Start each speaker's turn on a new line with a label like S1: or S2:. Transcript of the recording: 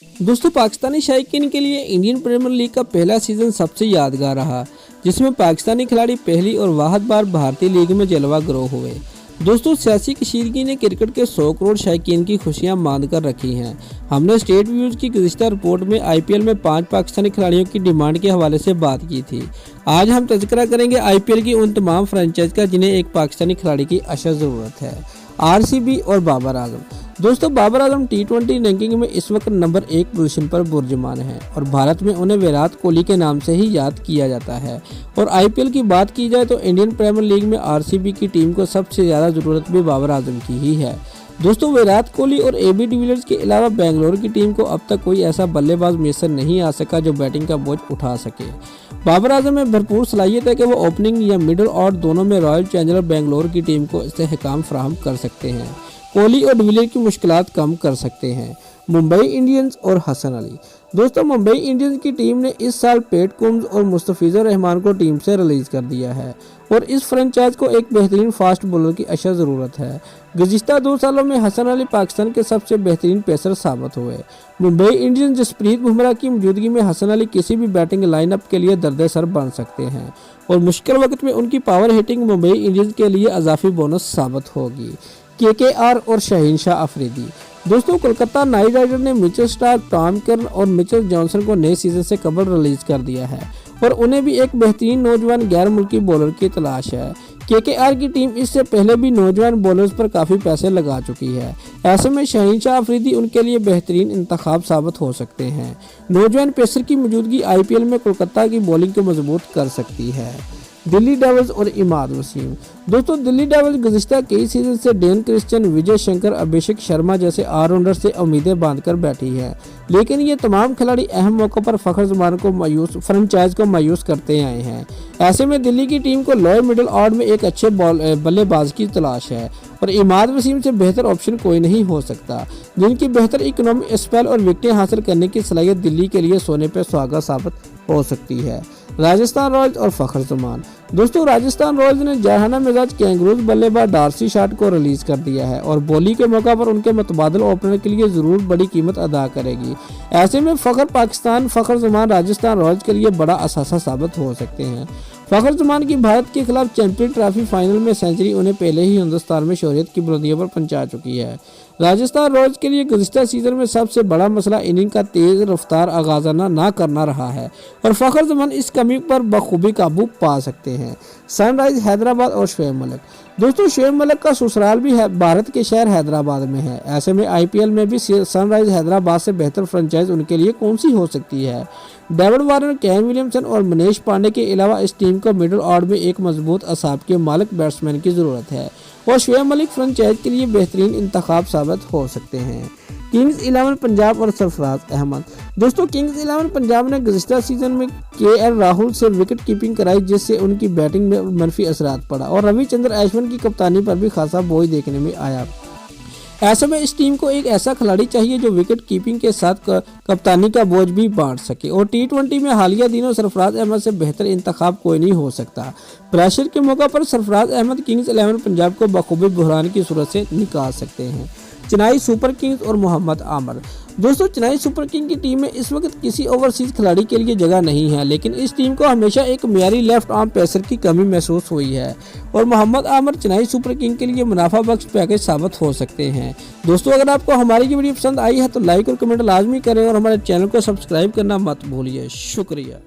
S1: दोस्तों पाकिस्तानी शायकीन के लिए इंडियन प्रीमियर लीग का पहला सीज़न सबसे यादगार रहा, जिसमें पाकिस्तानी खिलाड़ी पहली और वाहद बार भारतीय लीग में जलवा ग्रो हुए। दोस्तों सियासी कशीदगी ने क्रिकेट के 100 करोड़ शायकीन की खुशियां मांद कर रखी हैं। हमने स्टेट व्यूज़ की गुज़िश्ता रिपोर्ट में आईपीएल में 5 पाकिस्तानी खिलाड़ियों की डिमांड के हवाले से बात की थी। आज हम तज़किरा करेंगे आईपीएल की उन तमाम फ्रेंचाइज का जिन्हें एक पाकिस्तानी खिलाड़ी की अशद ज़रूरत है, आरसीबी और बाबर आजम। दोस्तों बाबर आजम टी20 रैंकिंग में इस वक्त नंबर 1 पोजीशन पर बुर्जमान है और भारत में उन्हें विराट कोहली के नाम से ही याद किया जाता है। और आईपीएल की बात की जाए तो इंडियन प्रीमियर लीग में आरसीबी की टीम को सबसे ज़्यादा ज़रूरत भी बाबर आजम की ही है। दोस्तों विराट कोहली और एबी डिविलियर्स के अलावा बेंगलोर की टीम को अब तक कोई ऐसा बल्लेबाज मैसर नहीं आ सका जो बैटिंग का बोझ उठा सके। बाबर आजम में भरपूर सलाहियत है कि वो ओपनिंग या मिडल ऑर्डर दोनों में रॉयल चैलेंजर बेंगलोर की टीम को इस्तेहकाम फराहम कर सकते हैं। कोहली और डिविलियर्स की मुश्किलात कम कर सकते हैं। मुंबई इंडियंस और हसन अली। दोस्तों मुंबई इंडियंस की टीम ने इस साल पैट कुम्स और मुस्तफिजुर रहमान को टीम से रिलीज कर दिया है और इस फ्रेंचाइज को एक बेहतरीन फास्ट बॉलर की अशद ज़रूरत है। गुज़िश्ता 2 सालों में हसन अली पाकिस्तान के सबसे बेहतरीन पेसर साबित हुए। मुंबई इंडियंस जसप्रीत बुमराह की मौजूदगी में हसन अली किसी भी बैटिंग लाइनअप के लिए दर्द सर बन सकते हैं और मुश्किल वक्त में उनकी पावर हिटिंग मुंबई इंडियंस के लिए अजाफी बोनस साबित होगी। केकेआर और शाहीन शाह अफरीदी। दोस्तों कोलकाता नाइट राइडर ने मिचेल स्टार्क, टॉम कर्न और मिचेल जॉनसन को नए सीजन से कबल रिलीज कर दिया है और उन्हें भी एक बेहतरीन नौजवान गैर मुल्की बॉलर की तलाश है। केकेआर की टीम इससे पहले भी नौजवान बॉलर्स पर काफ़ी पैसे लगा चुकी है। ऐसे में शाहीन शाह अफरीदी उनके लिए बेहतरीन इंतखाब साबित हो सकते हैं। नौजवान पेसर की मौजूदगी आईपीएल में कोलकाता की बॉलिंग को मजबूत कर सकती है। दिल्ली डेविल्स और इमाद वसीम। दोस्तों दिल्ली डेविल्स गुज़िश्ता कई सीजन से डेन क्रिश्चियन, विजय शंकर, अभिषेक शर्मा जैसे ऑलराउंडर से उम्मीदें बांधकर बैठी है, लेकिन ये तमाम खिलाड़ी अहम मौक़ों पर फ़खर ज़मान को फ्रेंचाइज को मायूस करते आए हैं। ऐसे में दिल्ली की टीम को लोअर मिडिल ऑर्डर में एक अच्छे बल्लेबाज की तलाश है और इमाद वसीम से बेहतर ऑप्शन कोई नहीं हो सकता, जिनकी बेहतर इकोनॉमिक स्पेल और विकेटें हासिल करने की सलाहियत दिल्ली के लिए सोने पर सुहागा साबित हो सकती है। राजस्थान रॉयल्स और फ़खर ज़मान। दोस्तों राजस्थान रॉयल्स ने जहाना मिजाज कैंगरूज बल्लेबाज डार्सी शॉट को रिलीज कर दिया है और बोली के मौका पर उनके मुतबादिल ओपनर के लिए ज़रूर बड़ी कीमत अदा करेगी। ऐसे में फ़खर ज़मान राजस्थान रॉयल्स के लिए बड़ा असासा साबित हो सकते हैं। फ़खर ज़मान की भारत के खिलाफ चैंपियन ट्रॉफी फाइनल में सेंचुरी उन्हें पहले ही हिंदुस्तान में शोहरत की बुलंदियों पर पहुंचा चुकी है। राजस्थान रॉयल्स के लिए गुज़िश्ता सीजन में सबसे बड़ा मसला इनिंग का तेज़ रफ्तार आगाज़ाना ना करना रहा है और फ़खर ज़मान इस कमी पर बखूबी काबू पा सकते हैं। सनराइज हैदराबाद और शोएब मलिक। दोस्तों शोएब मलिक का ससुराल भी है भारत के शहर हैदराबाद में है। ऐसे में आईपीएल में भी सनराइज हैदराबाद से बेहतर फ्रेंचाइज उनके लिए कौन सी हो सकती है। डेविड वार्नर, केन विलियमसन और मनीष पांडे के अलावा इस टीम को मिडिल ऑर्डर में एक मजबूत असाब के मालिक बैट्समैन की ज़रूरत है और शोएब मलिक फ्रेंचाइज के लिए बेहतरीन इंतखाब साबित हो सकते हैं। किंग्स 11 पंजाब और सरफराज अहमद। दोस्तों किंग्स 11 पंजाब ने गुज़िश्ता सीजन में केएल राहुल से विकेट कीपिंग कराई, जिससे उनकी बैटिंग में मनफी असरात पड़ा और रविचंद्र अश्विन की कप्तानी पर भी खासा बोझ देखने में आया। ऐसे में इस टीम को एक ऐसा खिलाड़ी चाहिए जो विकेट कीपिंग के साथ कप्तानी का बोझ भी बांट सके और टी20 में हालिया दिनों सरफराज अहमद से बेहतर इंतखाब कोई नहीं हो सकता। प्रेशर के मौका पर सरफराज अहमद किंग्स 11 पंजाब को बखूबी बुहरान की सूरत से निकाल सकते हैं। चेन्नई सुपर किंग्स और मोहम्मद आमिर। दोस्तों चेन्नई सुपर किंग की टीम में इस वक्त किसी ओवरसीज खिलाड़ी के लिए जगह नहीं है, लेकिन इस टीम को हमेशा एक मियारी लेफ्ट आर्म पेसर की कमी महसूस हुई है और मोहम्मद आमिर चेन्नई सुपर किंग के लिए मुनाफा बख्श पैकेज साबित हो सकते हैं। दोस्तों अगर आपको हमारी ये वीडियो पसंद आई है तो लाइक और कमेंट लाजमी करें और हमारे चैनल को सब्सक्राइब करना मत भूलिए। शुक्रिया।